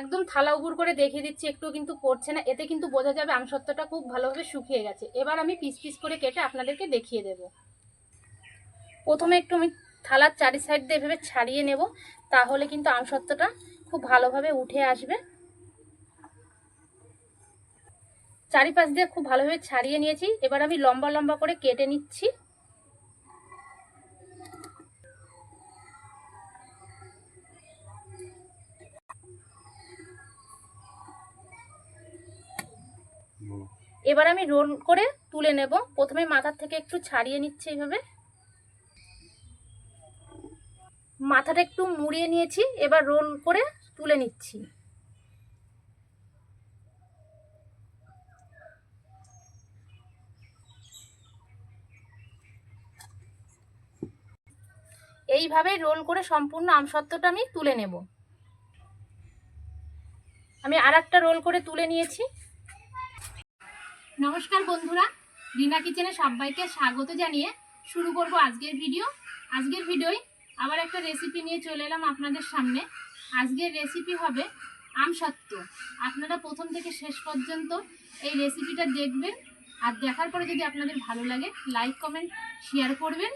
একদম থালা উপর করে দেখিয়ে দিচ্ছি, একটু কিন্তু পড়ছে না। এতে কিন্তু বোঝা যাবে আমসত্ত্বটা খুব ভালোভাবে শুকিয়ে গেছে। এবার আমি পিস পিস করে কেটে আপনাদেরকে দেখিয়ে দেব। প্রথমে একটু আমি থালার চারি সাইড দিয়ে এভাবে ছাড়িয়ে নেব, তাহলে কিন্তু আমসত্ত্বটা খুব ভালোভাবে উঠে আসবে। চারিপাশ দিয়ে খুব ভালোভাবে ছাড়িয়ে নিয়েছি। এবার আমি লম্বা লম্বা করে কেটে নিচ্ছি। এবার আমি রোল করে তুলে নেব। প্রথমে মাথার থেকে একটু ছাড়িয়ে নিচ্ছি, এইভাবে মাথাটা একটু মুড়িয়ে নিয়েছি। এবার রোল করে তুলে নিচ্ছি। এইভাবে রোল করে সম্পূর্ণ আমসত্ত্বটা আমি তুলে নেব। আমি আর একটা রোল করে তুলে নিয়েছি। নমস্কার বন্ধুরা, রিনা কিচেনে সবাইকে স্বাগত জানিয়ে শুরু করব আজকের ভিডিও। আজকের ভিডিওয় আবার একটা রেসিপি নিয়ে চলে এলাম আপনাদের সামনে। আজকের রেসিপি হবে আমসত্ত্ব। আপনারা প্রথম থেকে শেষ পর্যন্ত এই রেসিপিটা দেখবেন, আর দেখার পরে যদি আপনাদের ভালো লাগে লাইক কমেন্ট শেয়ার করবেন।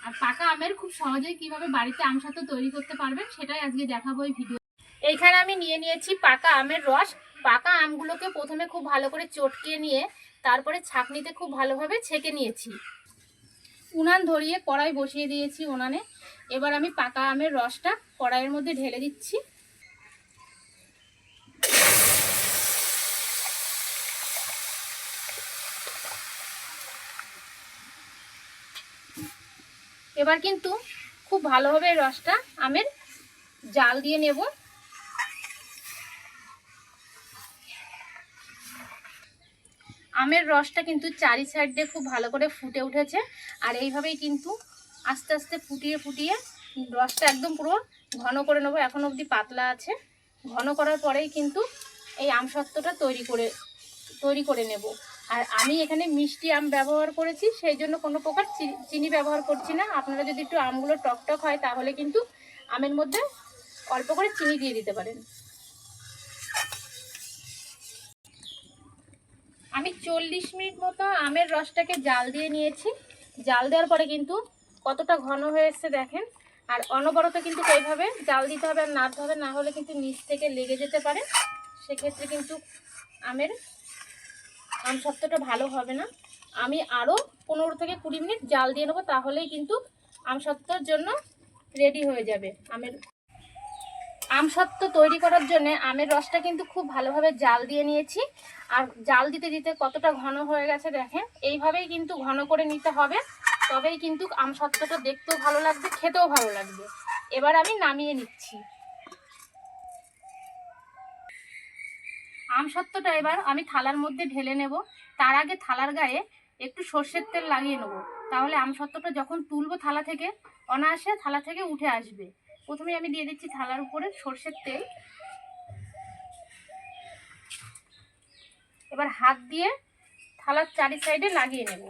আর পাকা আমের খুব সহজেই কিভাবে বাড়িতে আমসত্ত্ব তৈরি করতে পারবেন সেটাই আজকে দেখাবো এই ভিডিও। এইখানে আমি নিয়ে নিয়েছি পাকা আমের রস। পাকা আমগুলোকে প্রথমে খুব ভালো করে চটকে নিয়ে তারপরে ছাঁকনিতে খুব ভালোভাবে ছেঁকে নিয়েছি। উনান ধরিয়ে কড়াই বসিয়ে দিয়েছি উনানে। এবার আমি পাকা আমের রসটা কড়াইয়ের মধ্যে ঢেলে দিচ্ছি। এবার কিন্তু খুব ভালোভাবে রসটা আমের জাল দিয়ে নেব। আমের রসটা কিন্তু চারি সাইড দিয়ে খুব ভালো করে ফুটে উঠেছে। আর এইভাবেই কিন্তু আস্তে আস্তে ফুটিয়ে ফুটিয়ে রসটা একদম পুরো ঘন করে নেবো। এখন অবধি পাতলা আছে। ঘন করার পরেই কিন্তু এই আমসত্ত্বটা তৈরি করে নেব। আর আমি এখানে মিষ্টি আম ব্যবহার করেছি, সেই জন্য কোনো প্রকার চিনি ব্যবহার করছি না। আপনারা যদি একটু আমগুলো টকটক হয় তাহলে কিন্তু আমের মধ্যে অল্প করে চিনি দিয়ে দিতে পারেন। আমি 40 মিনিট মতো আমের রসটাকে জাল দিয়ে নিয়েছি। জাল দেওয়ার পরে কিন্তু কতটা ঘন হয়ে এসছে দেখেন। আর অনবরত কিন্তু এইভাবে জাল দিতে হবে আর নাড়তে হবে, না হলে কিন্তু নিচ থেকে লেগে যেতে পারে। সেক্ষেত্রে কিন্তু আমসত্ত্বটা ভালো হবে না। আমি আরও 15 থেকে 20 মিনিট জাল দিয়ে নেবো, তাহলেই কিন্তু আমসত্ত্বর জন্য রেডি হয়ে যাবে। আমসত্ত্ব তৈরি করার জন্য আমের রসটা কিন্তু খুব ভালোভাবে জাল দিয়ে নিয়েছি। আর জাল দিতে দিতে কতটা ঘন হয়ে গেছে দেখেন। এইভাবেই কিন্তু ঘন করে নিতে হবে, তবেই কিন্তু আমসত্ত্বটা দেখতেও ভালো লাগবে, খেতেও ভালো লাগবে। এবার আমি নামিয়ে নিচ্ছি আমসত্ত্বটা। এবার আমি থালার মধ্যে ঢেলে নেব। তার আগে থালার গায়ে একটু সর্ষের তেল লাগিয়ে নেব, তাহলে আমসত্ত্বটা যখন তুলবো থালা থেকে অনায়াসে থালা থেকে উঠে আসবে। প্রথমে আমি দিয়ে দিচ্ছি থালার উপরে সর্ষের তেল। এবার হাত দিয়ে থালার চারি সাইডে লাগিয়ে নেব।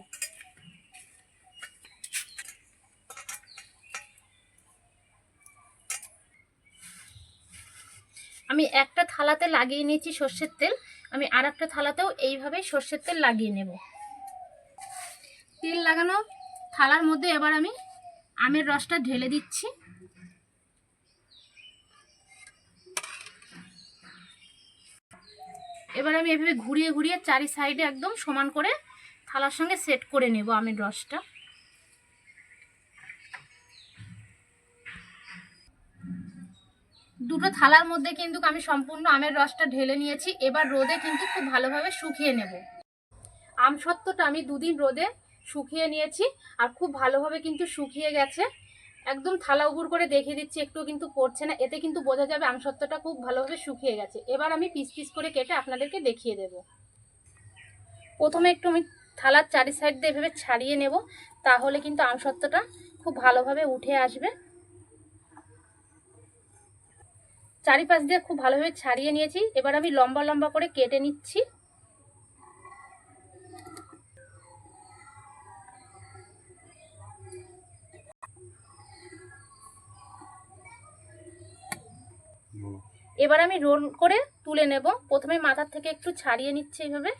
আমি একটা থালাতে লাগিয়ে নিয়েছি সর্ষের তেল, আমি আর একটা থালাতেও এইভাবে সর্ষের তেল লাগিয়ে নেব। তেল লাগানো থালার মধ্যে এবার আমি আমের রসটা ঢেলে দিচ্ছি। এবার আমি এভাবে ঘুরিয়ে ঘুরিয়ে চারি সাইডে একদম সমান করে থালার সঙ্গে সেট করে নেব আমের রসটা। দুটো থালার মধ্যে কিন্তু আমি সম্পূর্ণ আমের রসটা ঢেলে নিয়েছি। এবার রোদে কিন্তু খুব ভালোভাবে শুকিয়ে নেব। আমসত্ত্বটা আমি 2 দিন রোদে শুকিয়ে নিয়েছি, আর খুব ভালোভাবে কিন্তু শুকিয়ে গেছে। একদম থালা উপর করে দেখিয়ে দিচ্ছি, একটু কিন্তু পড়ছে না। এতে কিন্তু বোঝা যাবে আমসত্ত্বটা খুব ভালোভাবে শুকিয়ে গেছে। এবার আমি পিস পিস করে কেটে আপনাদেরকে দেখিয়ে দেব। প্রথমে একটু আমি থালার চারি সাইড দিয়ে এভাবে ছাড়িয়ে নেব, তাহলে কিন্তু আমসত্ত্বটা খুব ভালোভাবে উঠে আসবে। চারিপাশ দিয়ে খুব ভালোভাবে ছাড়িয়ে নিয়েছি। এবার আমি লম্বা লম্বা করে কেটে নিচ্ছি। এবার আমি রোল করে তুলে নেব। প্রথমে মাথার থেকে একটু ছাড়িয়ে নিচ্ছি, এইভাবে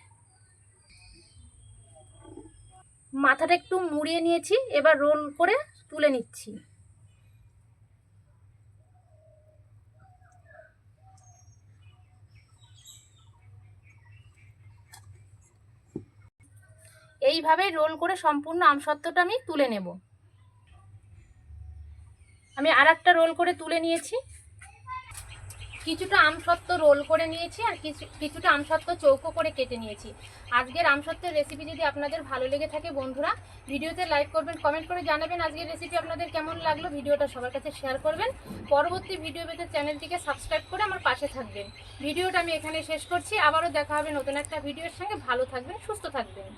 মাথাটা একটু মুড়িয়ে নিয়েছি। এবার রোল করে তুলে নিচ্ছি। এইভাবে রোল করে সম্পূর্ণ আমসত্ত্বটা আমি তুলে নেব। আমি আর একটা রোল করে তুলে নিয়েছি। কিছুটা আমসত্ত্ব রোল করে নিয়েছি আর কিছুটা আমসত্ত্ব চৌকো করে কেটে নিয়েছি। আজকের আমসত্ত্বের রেসিপি যদি আপনাদের ভালো লেগে থাকে বন্ধুরা, ভিডিওতে লাইক করবেন, কমেন্ট করে জানাবেন আজকের রেসিপি আপনাদের কেমন লাগলো। ভিডিওটা সবার কাছে শেয়ার করবেন। পরবর্তী ভিডিও পেতে চ্যানেলটিকে সাবস্ক্রাইব করে আমার পাশে থাকবেন। ভিডিওটা আমি এখানে শেষ করছি। আবারও দেখা হবে নতুন একটা ভিডিওর সঙ্গে। ভালো থাকবেন, সুস্থ থাকবেন।